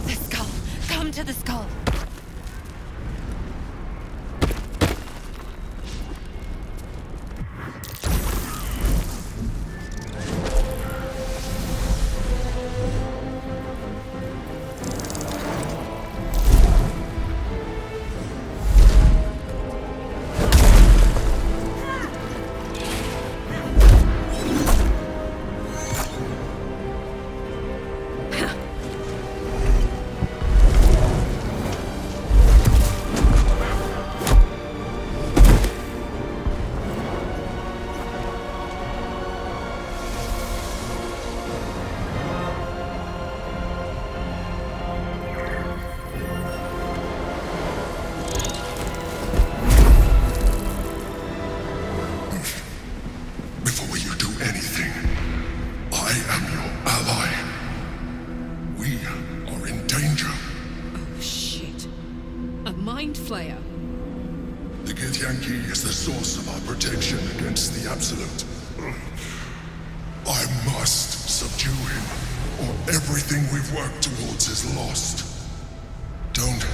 The skull! Come to the skull! Yankee is the source of our protection against the Absolute. I must subdue him, or everything we've worked towards is lost. Don't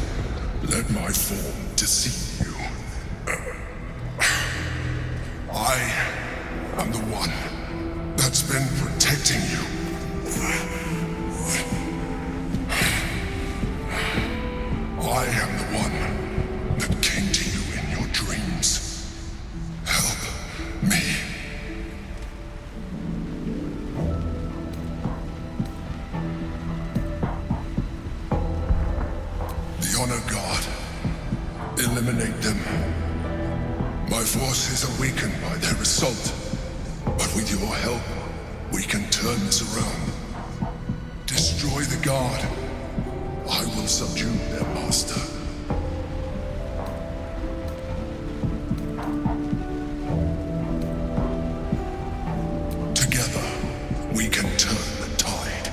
let my form deceive you. I am the one that's been protecting you. I am the one that came to you in your dreams. Help me. The Honor God. Eliminate them. My forces are weakened by their assault, but with your help, we can turn this around. Destroy the Guard. I will subdue their master. Together, we can turn the tide.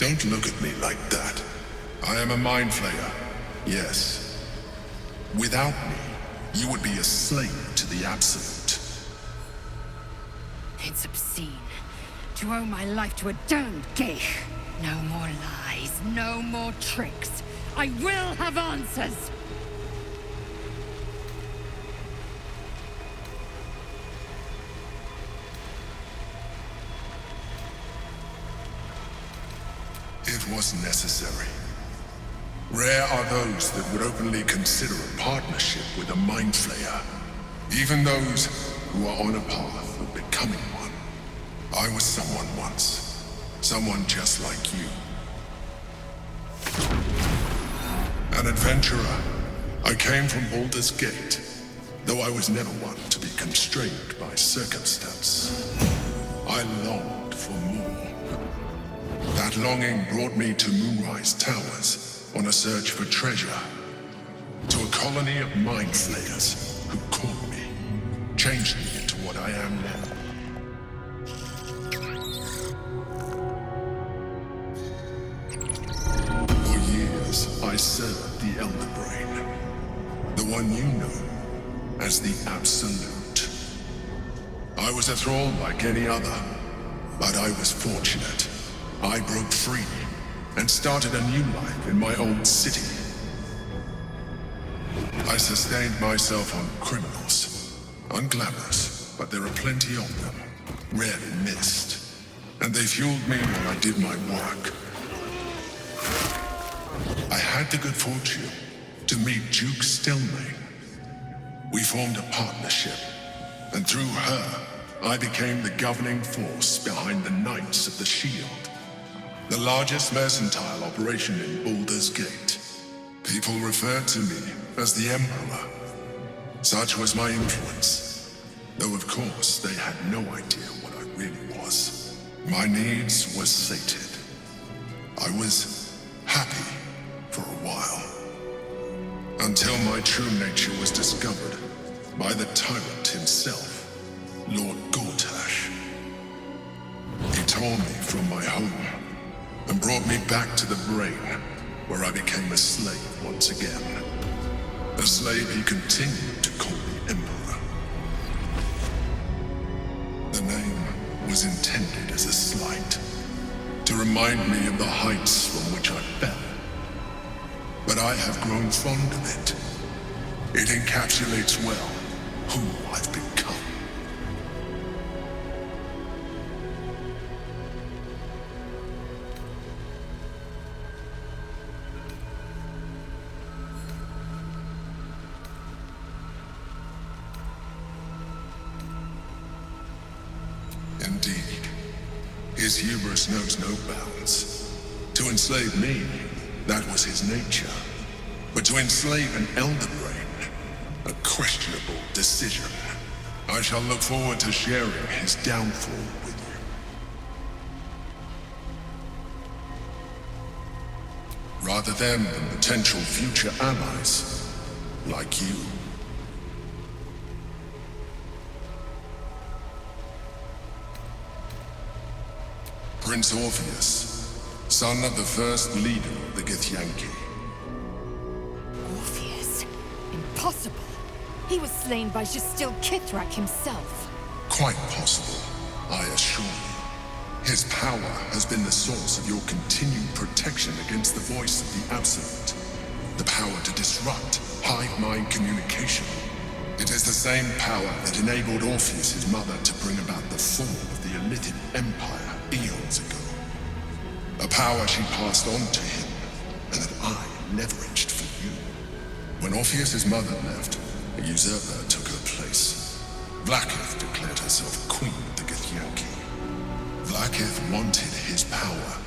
Don't look at me like that. I am a mind flayer, yes. Without me, you would be a slave to the Absolute. It's obscene to owe my life to a damned geich. No more lies, no more tricks. I will have answers! It was necessary. Rare are those that would openly consider a partnership with a mind flayer. Even those who are on a path of becoming one. I was someone once. Someone just like you. An adventurer. I came from Baldur's Gate, though I was never one to be constrained by circumstance. I longed for more. That longing brought me to Moonrise Towers on a search for treasure. To a colony of mind flayers who caught me, changed me into what I am now. For years, I served the Elder Brain, the one you know as the Absolute. I was a thrall like any other, but I was fortunate. I broke free and started a new life in my old city. I sustained myself on criminals, unglamorous, but there are plenty of them, rarely missed, and they fueled me while I did my work. I had the good fortune to meet Duke Stelmane. We formed a partnership, and through her, I became the governing force behind the Knights of the Shield. The largest mercantile operation in Baldur's Gate. People referred to me as the Emperor. Such was my influence. Though of course they had no idea what I really was. My needs were sated. I was happy for a while. Until my true nature was discovered by the tyrant himself, Lord Gortash. He tore me from my home and brought me back to the Brain, where I became a slave once again. A slave he continued to call the Emperor. The name was intended as a slight, to remind me of the heights from which I fell. But I have grown fond of it. It encapsulates well who I've become. Indeed, his hubris knows no bounds. To enslave me, that was his nature. But to enslave an Elder Brain, a questionable decision. I shall look forward to sharing his downfall with you. Rather than potential future allies, like you. Prince Orpheus, son of the first leader of the Githyanki. Orpheus? Impossible. He was slain by Justil Kithrak himself. Quite possible, I assure you. His power has been the source of your continued protection against the voice of the Absolute. The power to disrupt hive mind communication. It is the same power that enabled Orpheus' mother to bring about the fall of the Elitid Empire eons ago. A power she passed on to him, and that I leveraged for you. When Orpheus' mother left, a usurper took her place. Vlaakith declared herself queen of the Githyanki. Vlaakith wanted his power,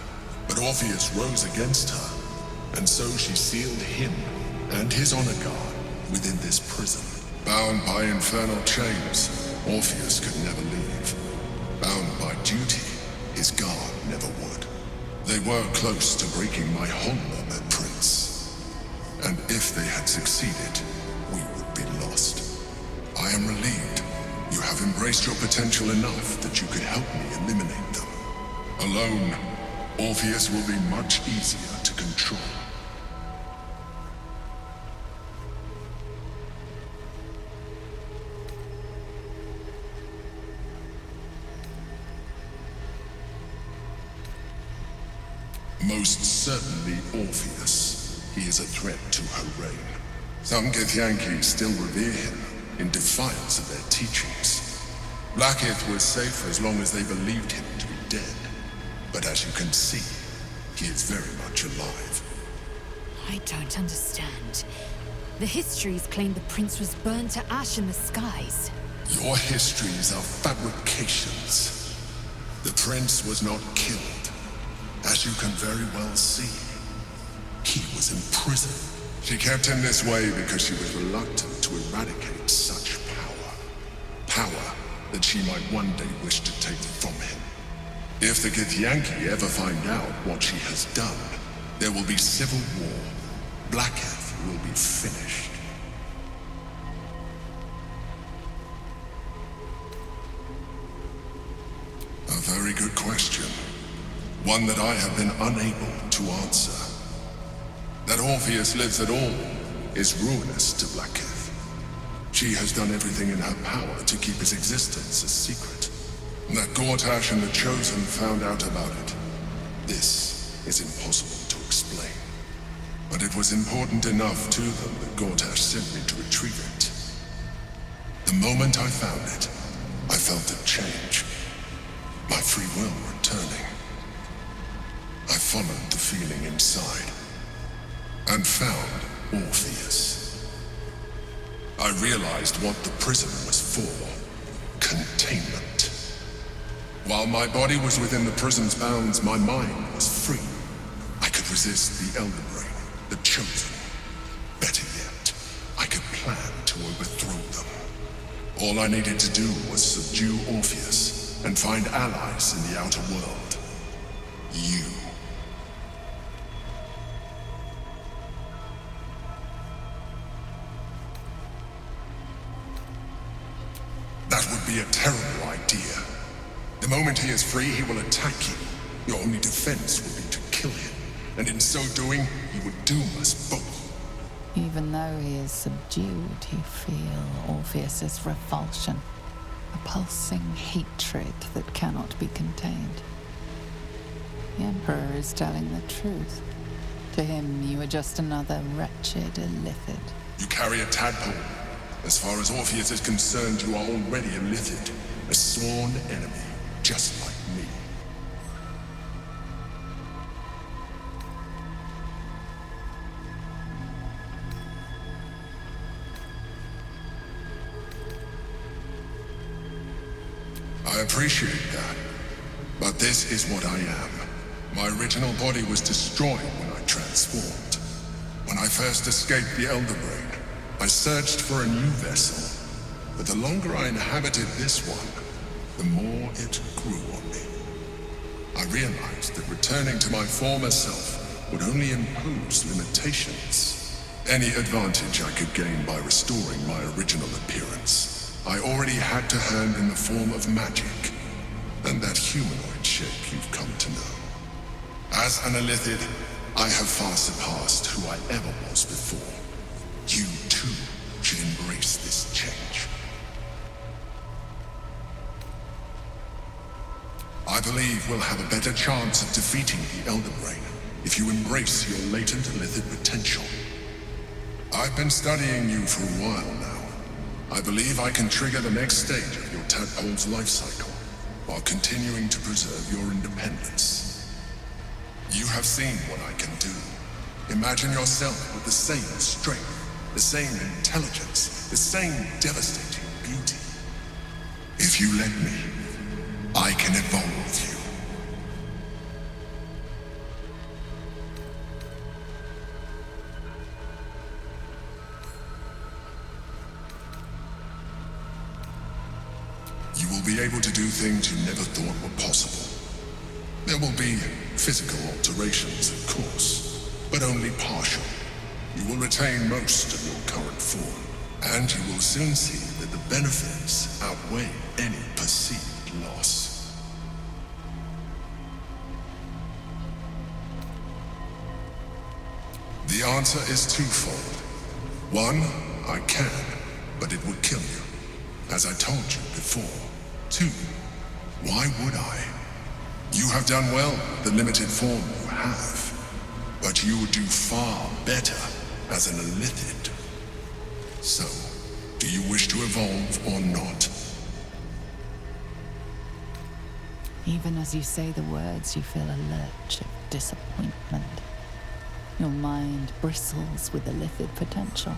but Orpheus rose against her, and so she sealed him and his honor guard within this prison. Bound by infernal chains, Orpheus could never leave. Bound by duty, his guard never would. They were close to breaking my honor, that prince. And if they had succeeded, we would be lost. I am relieved you have embraced your potential enough that you could help me eliminate them. Alone, Orpheus will be much easier to control. Most certainly Orpheus. He is a threat to her reign. Some Githyanki still revere him in defiance of their teachings. Blackith was safe as long as they believed him to be dead. But as you can see, he is very much alive. I don't understand. The histories claim the prince was burned to ash in the skies. Your histories are fabrications. The prince was not killed. As you can very well see, he was in prison. She kept him this way because she was reluctant to eradicate such power. Power that she might one day wish to take from him. If the Githyanki ever find out what she has done, there will be civil war. Blackith will be finished. A very good question. One that I have been unable to answer. That Orpheus lives at all is ruinous to Blackith. She has done everything in her power to keep his existence a secret. That Gortash and the Chosen found out about it. This is impossible to explain. But it was important enough to them that Gortash sent me to retrieve it. The moment I found it, I felt a change. My free will returning. I followed the feeling inside and found Orpheus. I realized what the prison was for. Containment. While my body was within the prison's bounds, my mind was free. I could resist the Elder Brain, the Chosen. Better yet, I could plan to overthrow them. All I needed to do was subdue Orpheus and find allies in the outer world. You. That would be a terrible idea. The moment he is free, he will attack you. Your only defense will be to kill him. And in so doing, he would doom us both. Even though he is subdued, you feel Orpheus's revulsion. A pulsing hatred that cannot be contained. The Emperor is telling the truth. To him, you are just another wretched illithid. You carry a tadpole. As far as Orpheus is concerned, you are already a Lithid, a sworn enemy, just like me. I appreciate that, but this is what I am. My original body was destroyed when I transformed. When I first escaped the Elder Brain, I searched for a new vessel, but the longer I inhabited this one, the more it grew on me. I realized that returning to my former self would only impose limitations. Any advantage I could gain by restoring my original appearance, I already had to hand in the form of magic, and that humanoid shape you've come to know. As an illithid, I have far surpassed who I ever was before. You, too, should embrace this change. I believe we'll have a better chance of defeating the Elder Brain if you embrace your latent illithid potential. I've been studying you for a while now. I believe I can trigger the next stage of your tadpole's life cycle, while continuing to preserve your independence. You have seen what I can do. Imagine yourself with the same strength, the same intelligence, the same devastating beauty. If you let me, I can evolve you. You will be able to do things you never thought were possible. There will be physical alterations, of course, but only partial. You will retain most of your current form, and you will soon see that the benefits outweigh any perceived loss. The answer is twofold. One, I can, but it would kill you, as I told you before. Two, why would I? You have done well with the limited form you have, but you would do far better as an illithid. So, do you wish to evolve or not? Even as you say the words, you feel a lurch of disappointment. Your mind bristles with illithid potential.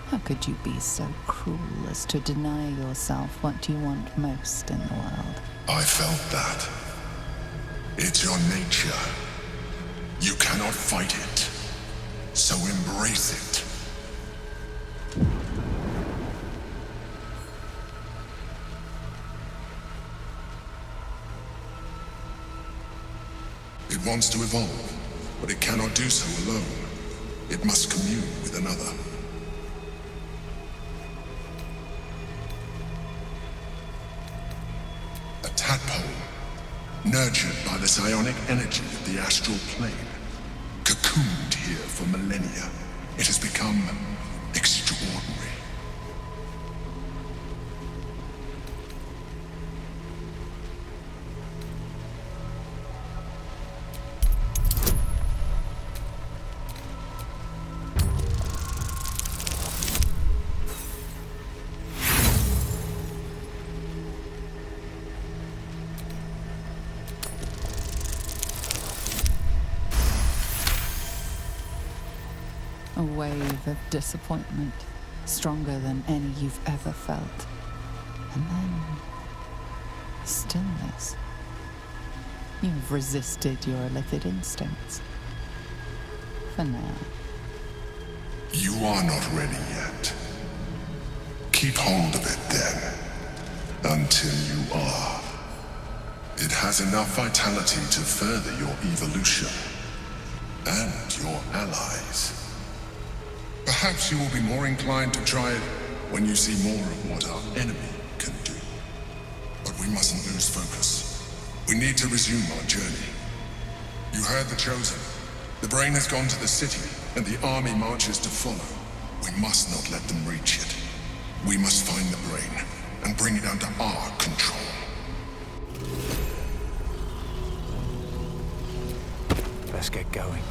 How could you be so cruel as to deny yourself what you want most in the world? I felt that. It's your nature. You cannot fight it. So embrace it. It wants to evolve, but it cannot do so alone. It must commune with another. A tadpole, nurtured by the psionic energy of the astral plane, cocooned here for millennia, it has become extraordinary. A wave of disappointment, stronger than any you've ever felt. And then, stillness. You've resisted your illithid instincts. For now. You are not ready yet. Keep hold of it then, until you are. It has enough vitality to further your evolution, and your allies. Perhaps you will be more inclined to try it when you see more of what our enemy can do. But we mustn't lose focus. We need to resume our journey. You heard the Chosen. The brain has gone to the city, and the army marches to follow. We must not let them reach it. We must find the brain, and bring it under our control. Let's get going.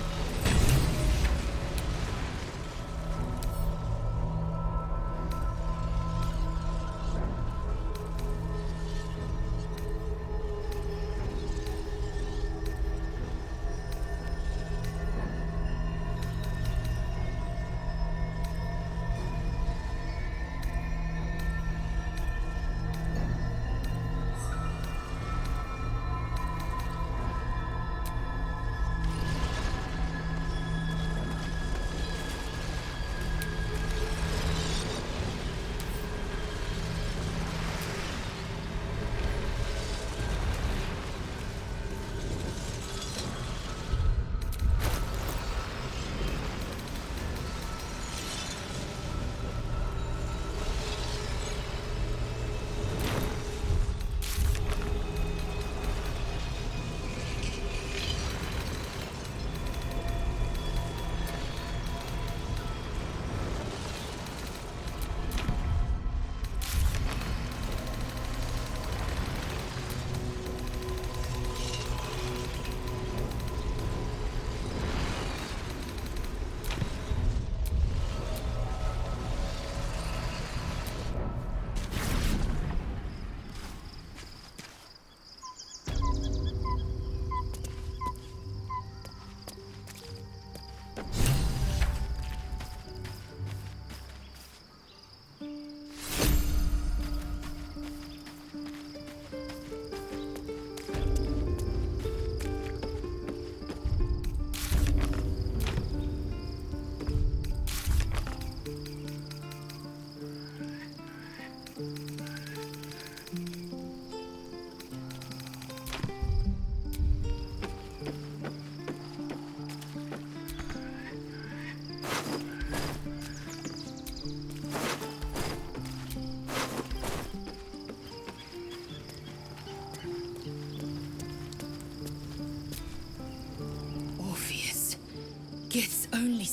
Gith's only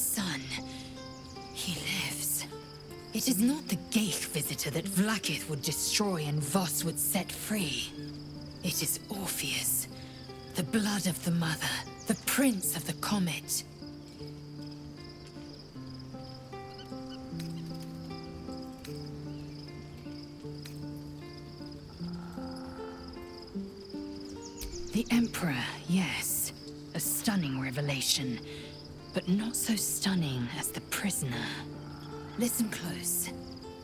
It is not the Geich visitor that Vlaakith would destroy and Voss would set free. It is Orpheus, the blood of the mother, the prince of the comet. The Emperor, yes. A stunning revelation, but not so stunning as the prisoner. Listen close.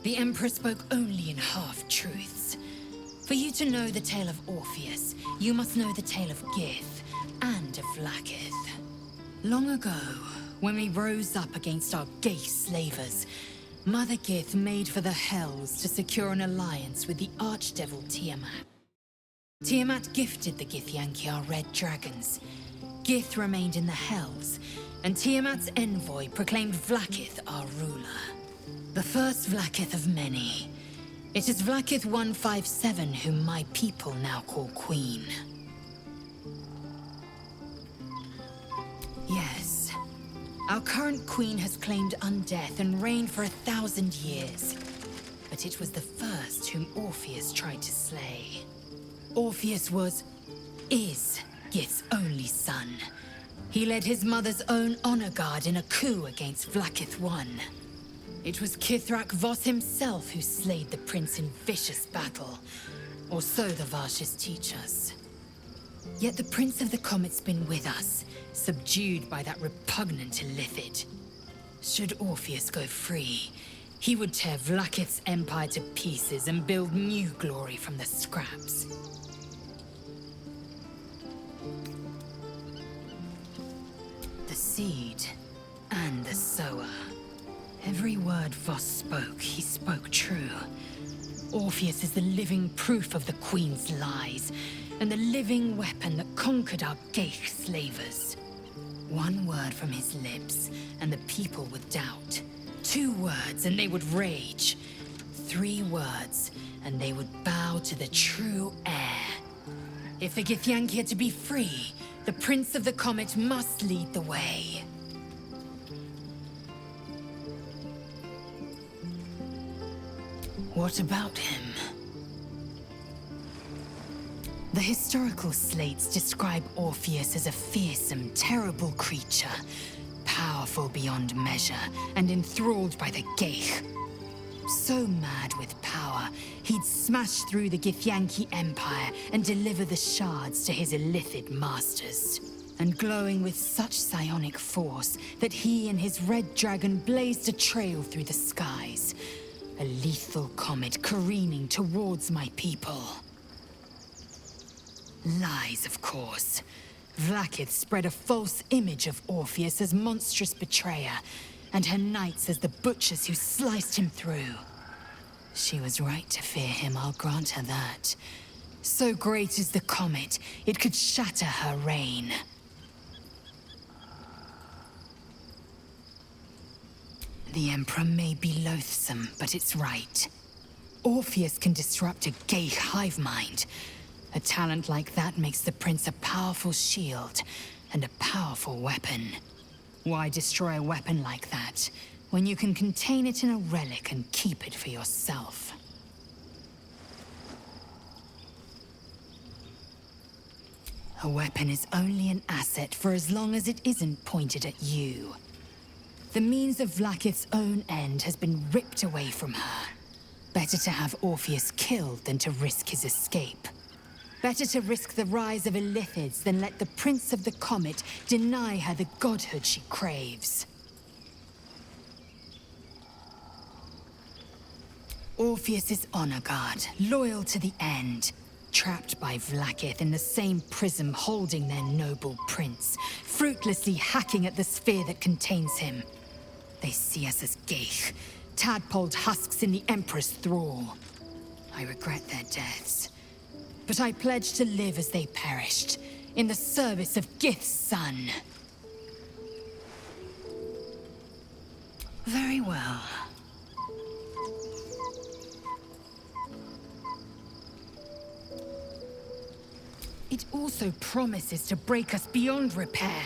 The Emperor spoke only in half-truths. For you to know the tale of Orpheus, you must know the tale of Gith and of Vlaakith. Long ago, when we rose up against our Geich slavers, Mother Gith made for the Hells to secure an alliance with the archdevil Tiamat. Tiamat gifted the Githyanki our red dragons. Gith remained in the Hells, and Tiamat's envoy proclaimed Vlaakith our ruler. The first Vlaakith of many. It is Vlaakith 157 whom my people now call Queen. Yes. Our current queen has claimed undeath and reigned for 1,000 years. But it was the first whom Orpheus tried to slay. Orpheus is Gith's only son. He led his mother's own honor guard in a coup against Vlaakith I. It was Kithrak Voss himself who slayed the prince in vicious battle, or so the Varshas teach us. Yet the Prince of the Comet's been with us, subdued by that repugnant illithid. Should Orpheus go free, he would tear Vlaakith's empire to pieces and build new glory from the scraps. The seed and the sower. Every word Voss spoke, he spoke true. Orpheus is the living proof of the Queen's lies, and the living weapon that conquered our Geich slavers. One word from his lips, and the people would doubt. 2 words, and they would rage. 3 words, and they would bow to the true heir. If the Githyanki are to be free, the Prince of the Comet must lead the way. What about him? The historical slates describe Orpheus as a fearsome, terrible creature, powerful beyond measure and enthralled by the Geich. So mad with power, he'd smash through the Githyanki Empire and deliver the shards to his illithid masters. And glowing with such psionic force that he and his red dragon blazed a trail through the skies. A lethal comet careening towards my people. Lies, of course. Vlaakith spread a false image of Orpheus as monstrous betrayer, and her knights as the butchers who sliced him through. She was right to fear him, I'll grant her that. So great is the comet, it could shatter her reign. The Emperor may be loathsome, but it's right. Orpheus can disrupt a Geich hive mind. A talent like that makes the prince a powerful shield and a powerful weapon. Why destroy a weapon like that, when you can contain it in a relic and keep it for yourself? A weapon is only an asset for as long as it isn't pointed at you. The means of Vlaakith's own end has been ripped away from her. Better to have Orpheus killed than to risk his escape. Better to risk the rise of illithids than let the Prince of the Comet deny her the godhood she craves. Orpheus is honor guard, loyal to the end. Trapped by Vlaakith in the same prism holding their noble prince, fruitlessly hacking at the sphere that contains him. They see us as Geich, tadpoled husks in the Emperor's thrall. I regret their deaths, but I pledge to live as they perished, in the service of Gith's son. Very well. It also promises to break us beyond repair.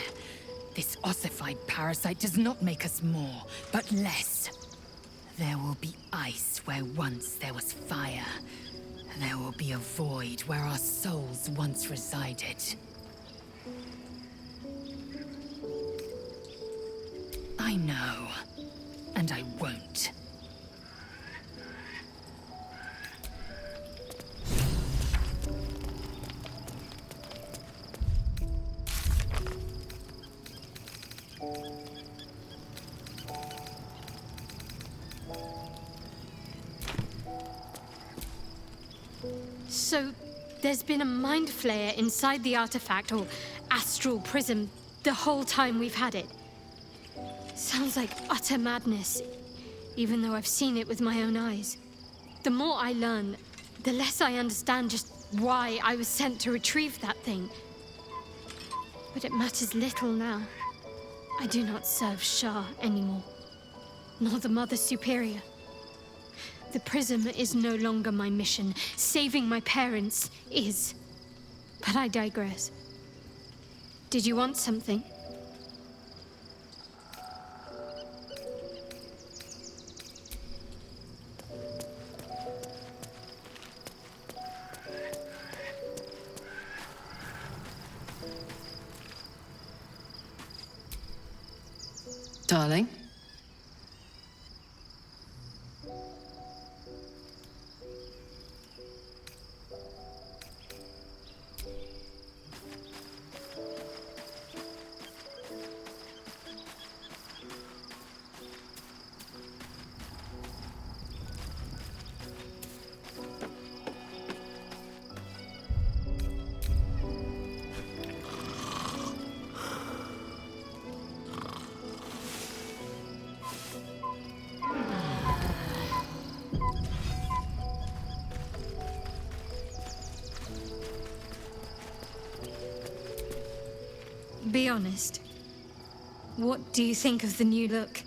This ossified parasite does not make us more, but less. There will be ice where once there was fire. There will be a void where our souls once resided. I know, and I won't. So, there's been a mind flayer inside the artifact, or astral prism, the whole time we've had it. Sounds like utter madness, even though I've seen it with my own eyes. The more I learn, the less I understand just why I was sent to retrieve that thing. But it matters little now. I do not serve Shah anymore, nor the Mother Superior. The prism is no longer my mission. Saving my parents is. But I digress. Did you want something? Darling? Be honest. What do you think of the new look?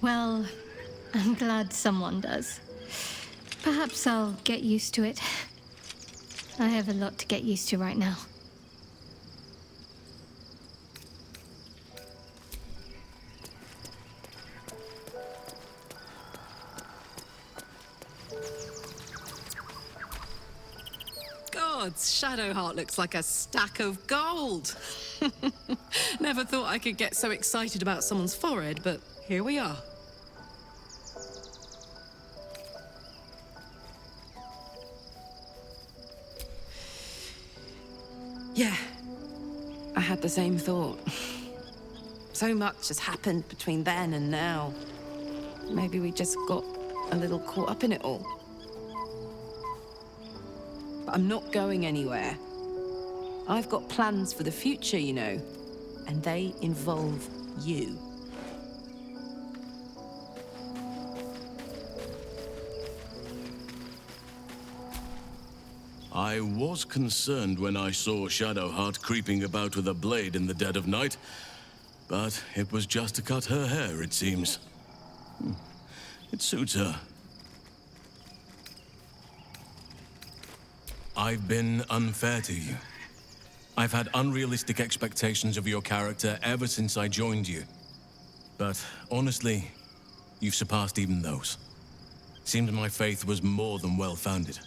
Well, I'm glad someone does. Perhaps I'll get used to it. I have a lot to get used to right now. Gods, Shadowheart looks like a stack of gold. Never thought I could get so excited about someone's forehead, but here we are. Yeah, I had the same thought. So much has happened between then and now. Maybe we just got a little caught up in it all. But I'm not going anywhere. I've got plans for the future, you know, and they involve you. I was concerned when I saw Shadowheart creeping about with a blade in the dead of night, but it was just to cut her hair, it seems. It suits her. I've been unfair to you. I've had unrealistic expectations of your character ever since I joined you. But honestly, you've surpassed even those. Seems my faith was more than well-founded.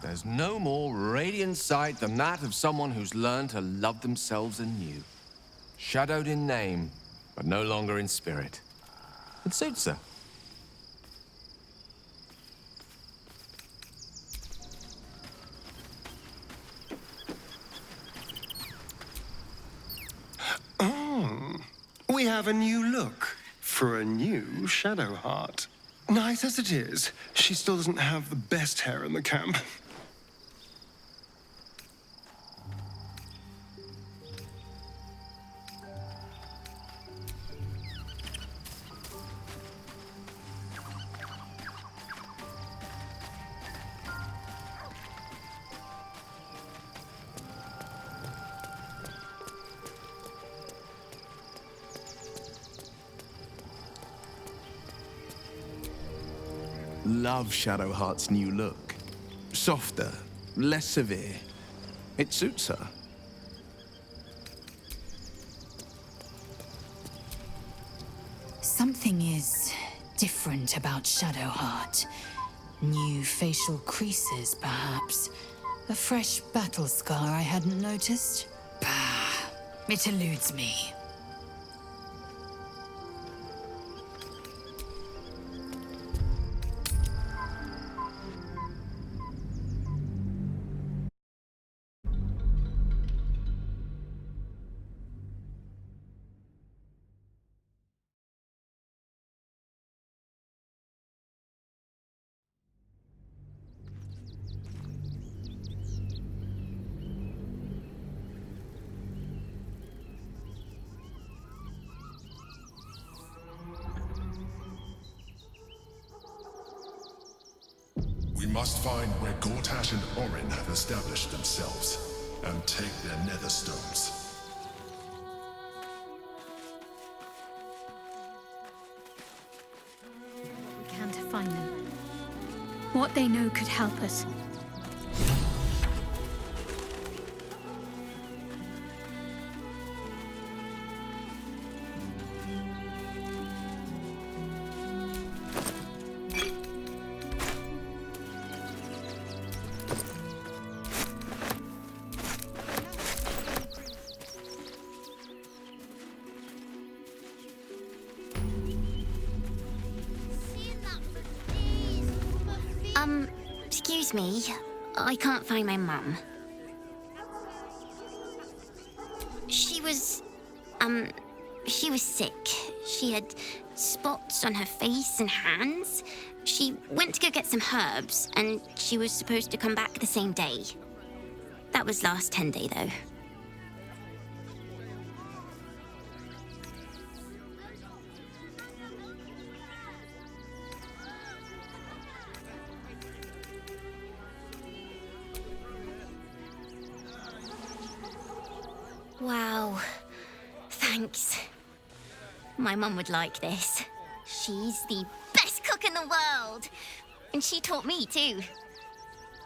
There's no more radiant sight than that of someone who's learned to love themselves anew. Shadowed in name, but no longer in spirit. It suits her. Oh, we have a new look for a new Shadowheart. Nice as it is, she still doesn't have the best hair in the camp. love Shadowheart's new look. Softer, less severe. It suits her. Something is different about Shadowheart. New facial creases, perhaps. A fresh battle scar I hadn't noticed. Bah, it eludes me. We must find where Gortash and Orin have established themselves, and take their nether stones. We can to find them. What they know could help us. Excuse me. I can't find my mum. She was sick. She had spots on her face and hands. She went to go get some herbs, and she was supposed to come back the same day. That was last 10-day, though. Wow. Thanks. My mum would like this. She's the best cook in the world. And she taught me, too.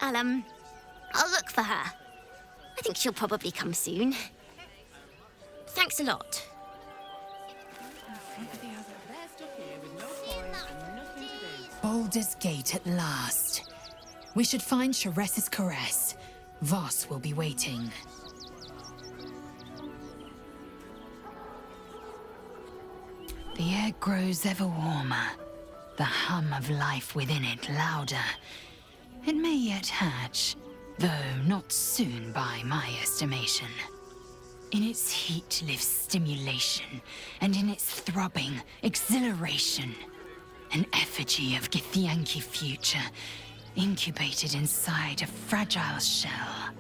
I'll look for her. I think she'll probably come soon. Thanks a lot. Baldur's Gate at last. We should find Sharess's caress. Voss will be waiting. The air grows ever warmer, the hum of life within it louder. It may yet hatch, though not soon by my estimation. In its heat lives stimulation, and in its throbbing, exhilaration. An effigy of Githyanki future, incubated inside a fragile shell.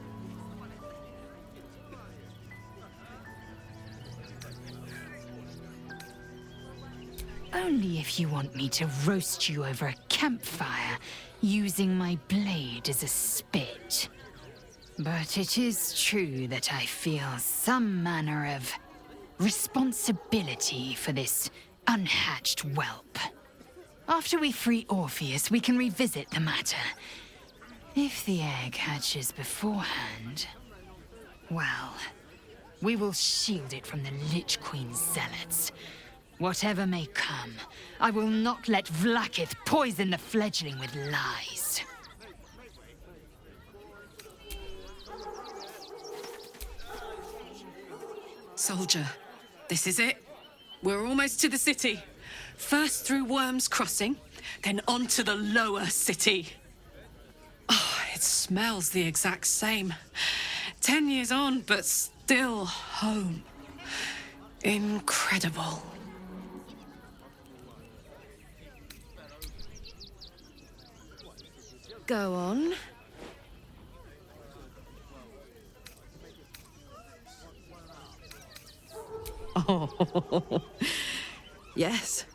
Only if you want me to roast you over a campfire, using my blade as a spit. But it is true that I feel some manner of responsibility for this unhatched whelp. After we free Orpheus, we can revisit the matter. If the egg hatches beforehand, well, we will shield it from the Lich Queen's zealots. Whatever may come, I will not let Vlaakith poison the fledgling with lies. Soldier, this is it. We're almost to the city. First through Worm's Crossing, then on to the lower city. Oh, it smells the exact same. 10 years on, but still home. Incredible. Go on. Oh, yes.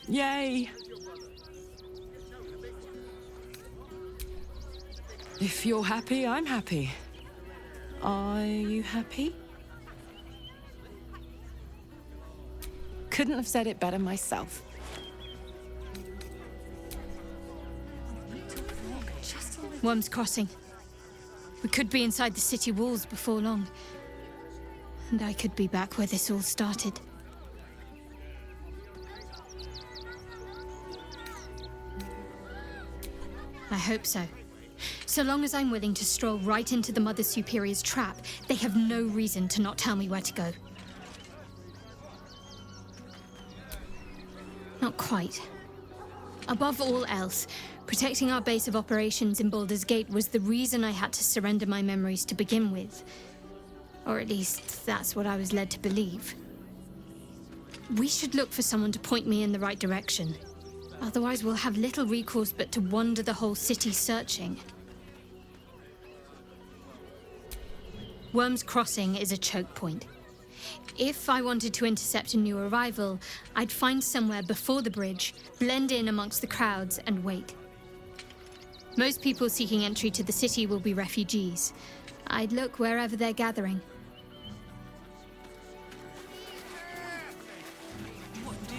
Yay! If you're happy, I'm happy. Are you happy? Couldn't have said it better myself. Worm's Crossing. We could be inside the city walls before long. And I could be back where this all started. I hope so. So long as I'm willing to stroll right into the Mother Superior's trap, they have no reason to not tell me where to go. Not quite. Above all else, protecting our base of operations in Baldur's Gate was the reason I had to surrender my memories to begin with. Or at least, that's what I was led to believe. We should look for someone to point me in the right direction. Otherwise, we'll have little recourse but to wander the whole city searching. Worm's Crossing is a choke point. If I wanted to intercept a new arrival, I'd find somewhere before the bridge, blend in amongst the crowds, and wait. Most people seeking entry to the city will be refugees. I'd look wherever they're gathering.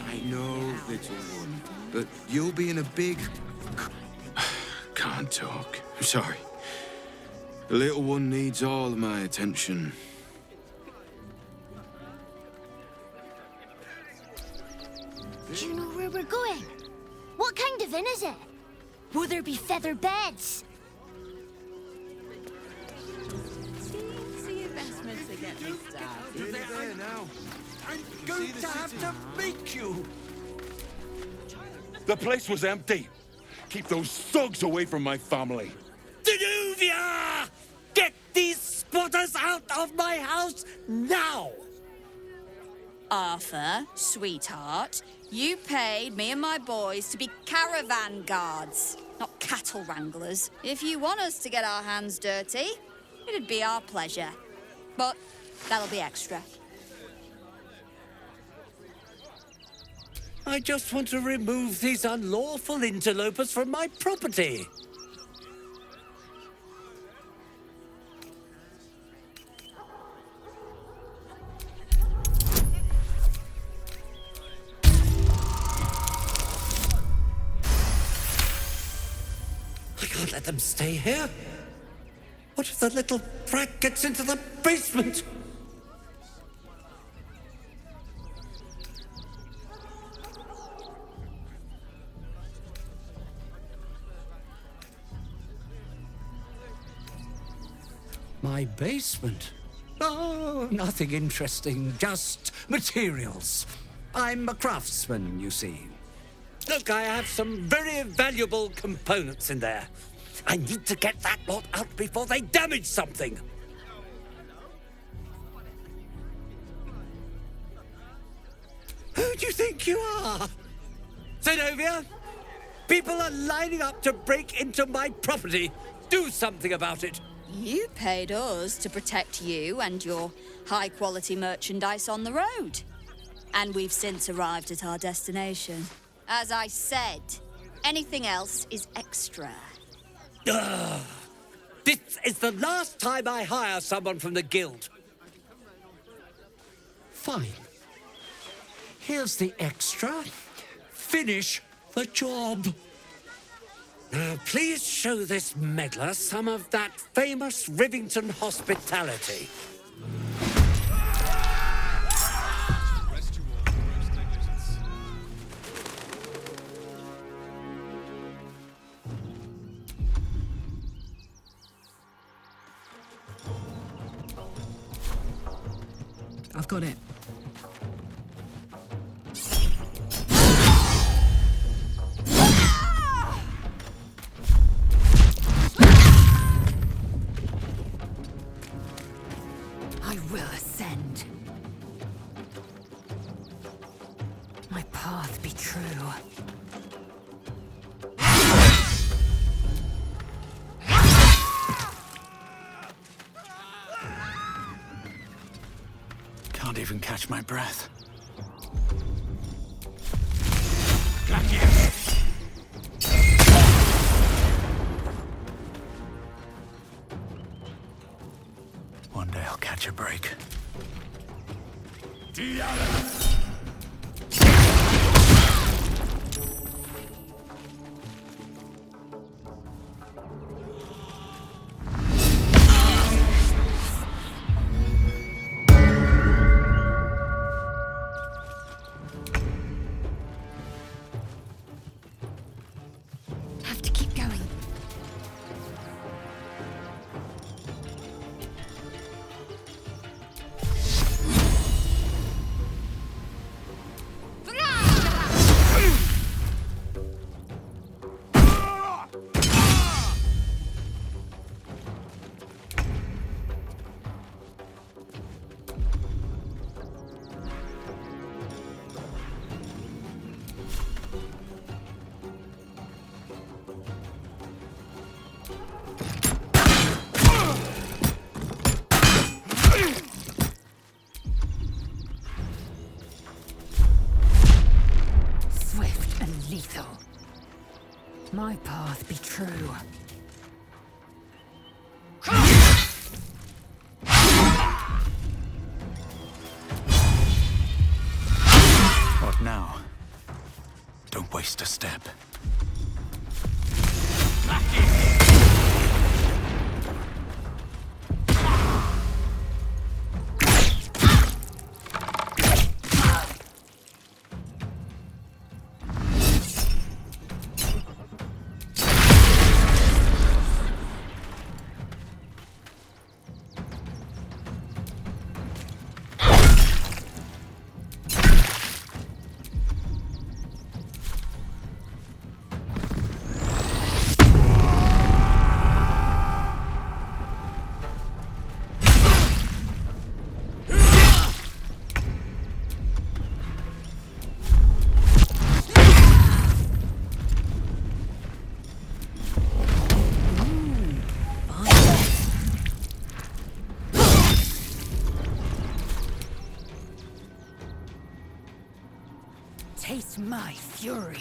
I know, little one, but you'll be in a big... Can't talk. I'm sorry. The little one needs all of my attention. Do you know where we're going? What kind of inn is it? Will there be feather beds? I'm going to have to make you. The place was empty. Keep those thugs away from my family. Danuvia! Get these squatters out of my house now! Arthur, sweetheart, you paid me and my boys to be caravan guards, not cattle wranglers. If you want us to get our hands dirty, it'd be our pleasure. But that'll be extra. I just want to remove these unlawful interlopers from my property. I can't let them stay here. What if the little brat gets into the basement? My basement? Oh, nothing interesting, just materials. I'm a craftsman, you see. Look, I have some very valuable components in there. I need to get that lot out before they damage something. Who do you think you are? Zenobia? People are lining up to break into my property. Do something about it. You paid us to protect you and your high-quality merchandise on the road. And we've since arrived at our destination. As I said, anything else is extra. Ugh. This is the last time I hire someone from the guild. Fine. Here's the extra. Finish the job. Now, please show this meddler some of that famous Rivington hospitality. I've got it. I will ascend. My path be true. Can't even catch my breath. One day I'll catch a break. Have to keep going. Swift and lethal. My path be true. What now? Don't waste a step. Taste my fury.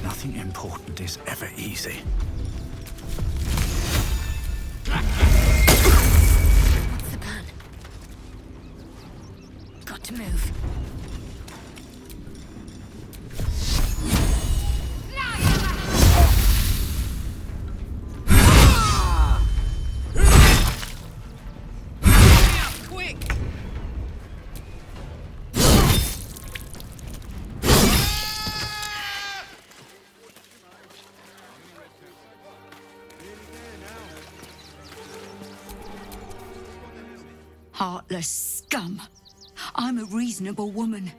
Nothing important is ever easy. What's the plan? Got to move. Quick! Heartless scum. I'm a reasonable woman.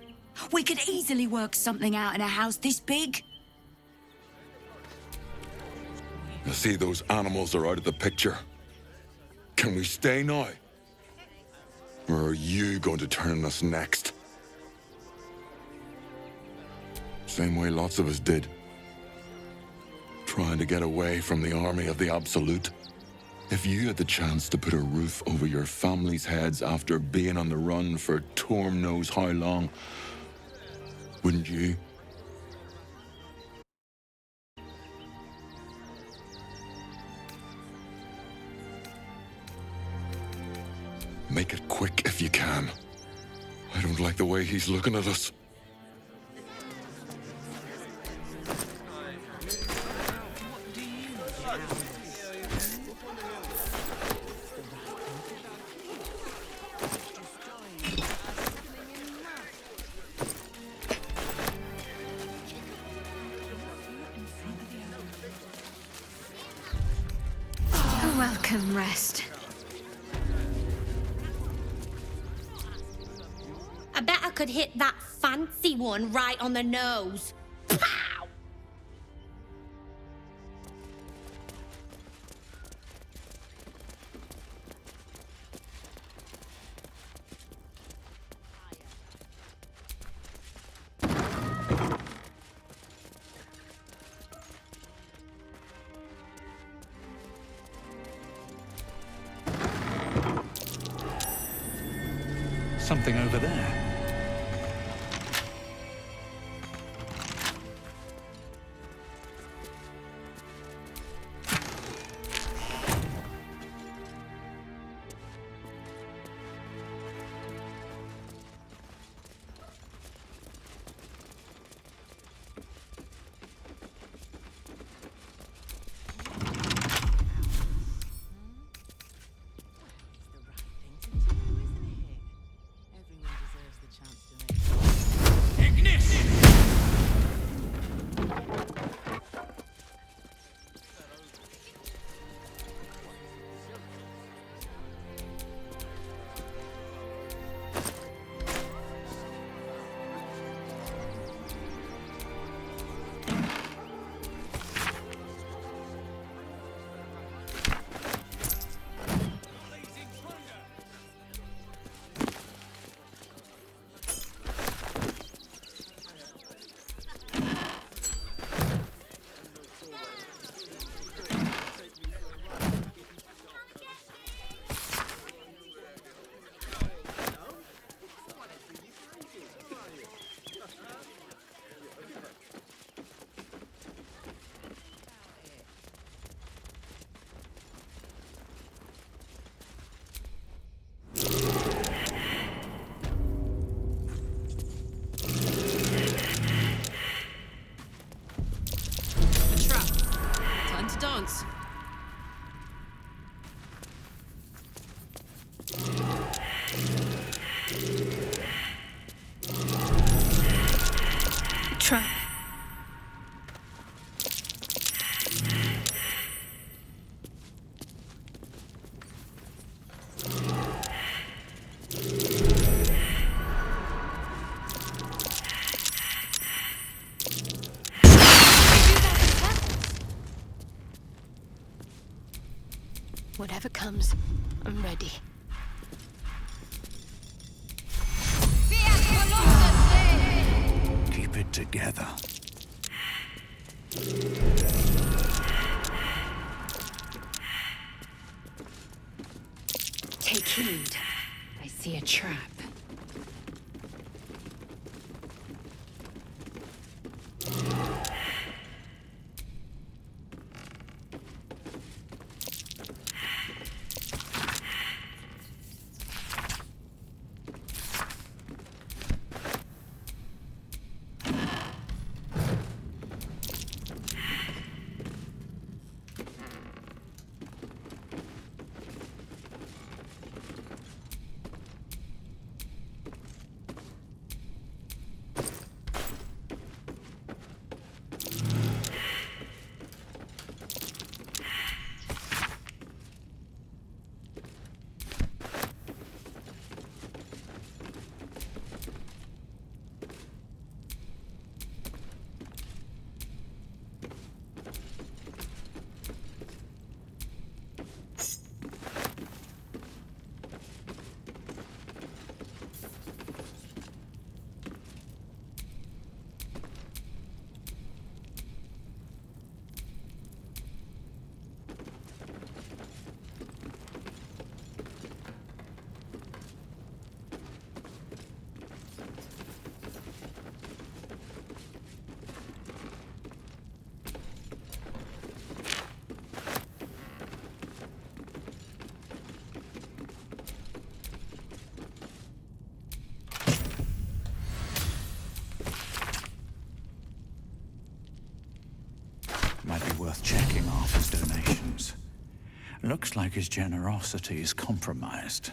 We could easily work something out in a house this big. You see, those animals are out of the picture. Can we stay now? Or are you going to turn us next? Same way lots of us did. Trying to get away from the army of the Absolute. If you had the chance to put a roof over your family's heads after being on the run for Torm knows how long, wouldn't you? Make it quick if you can. I don't like the way he's looking at us. Welcome, rest. I bet I could hit that fancy one right on the nose. Pow! something over there. Dance. Trap. Whatever comes, I'm ready. Keep it together. Take heed. I see a trap. Might be worth checking Arthur's donations. Looks like his generosity is compromised.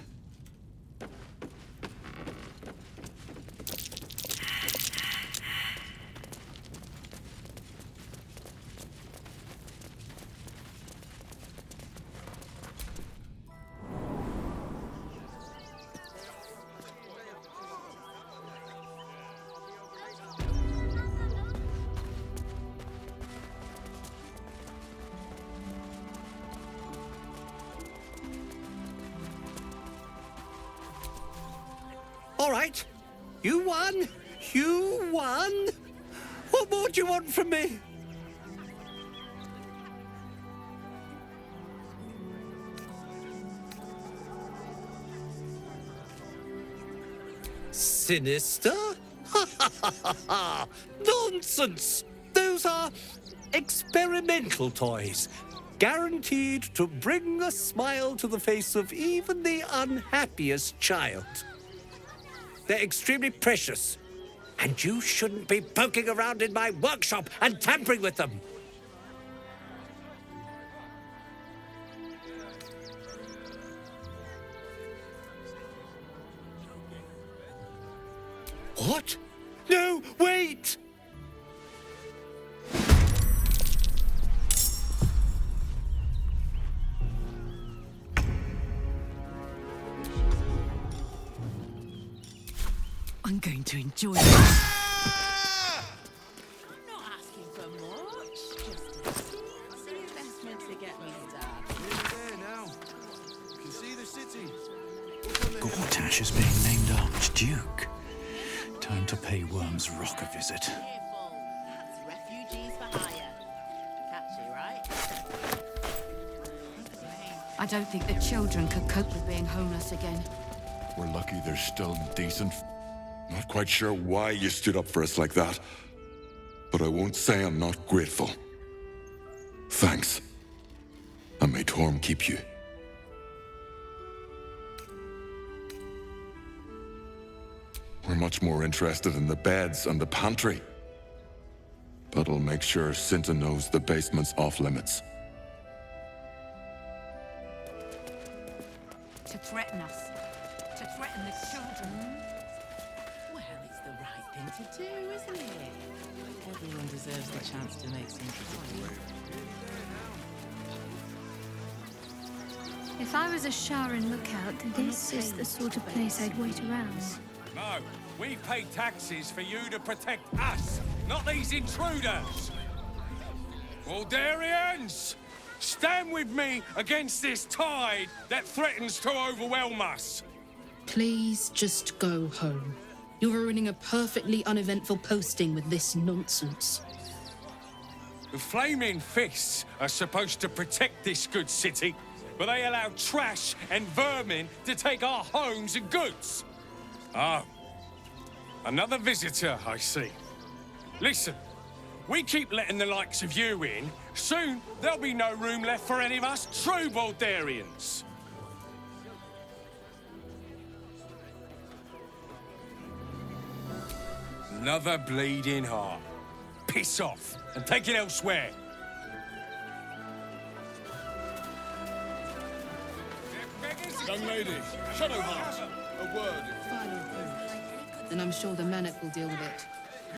All right. You won. You won. What more do you want from me? sinister? Nonsense! Those are experimental toys, guaranteed to bring a smile to the face of even the unhappiest child. They're extremely precious, and you shouldn't be poking around in my workshop and tampering with them. What? No, wait! I'm going to enjoy it. I'm not asking for much. Just an investment to get me started. There now. You can see the city. Gortash is being named Archduke. Time to pay Worm's Rock a visit. Careful. That's refugees for hire. Catchy, right? I don't think the children could cope with being homeless again. We're lucky they're still decent. Not quite sure why you stood up for us like that, but I won't say I'm not grateful. Thanks. And may Torm keep you. We're much more interested in the beds and the pantry. That'll make sure Cinta knows the basement's off limits. To threaten us. To threaten the children. Well, it's the right thing to do, isn't it? Everyone deserves the chance to make some fun. If I was a Sharan lookout, this is the sort of place I'd wait around. No, we pay taxes for you to protect us, not these intruders. Baldurians, stand with me against this tide that threatens to overwhelm us. Please just go home. You're ruining a perfectly uneventful posting with this nonsense. The Flaming Fists are supposed to protect this good city, but they allow trash and vermin to take our homes and goods. Oh, another visitor, I see. Listen, we keep letting the likes of you in, soon there'll be no room left for any of us true Baldurians. Another bleeding heart. Piss off and take it elsewhere. Young lady, Shadowheart, a word. Final thought. And I'm sure the Manic will deal with it.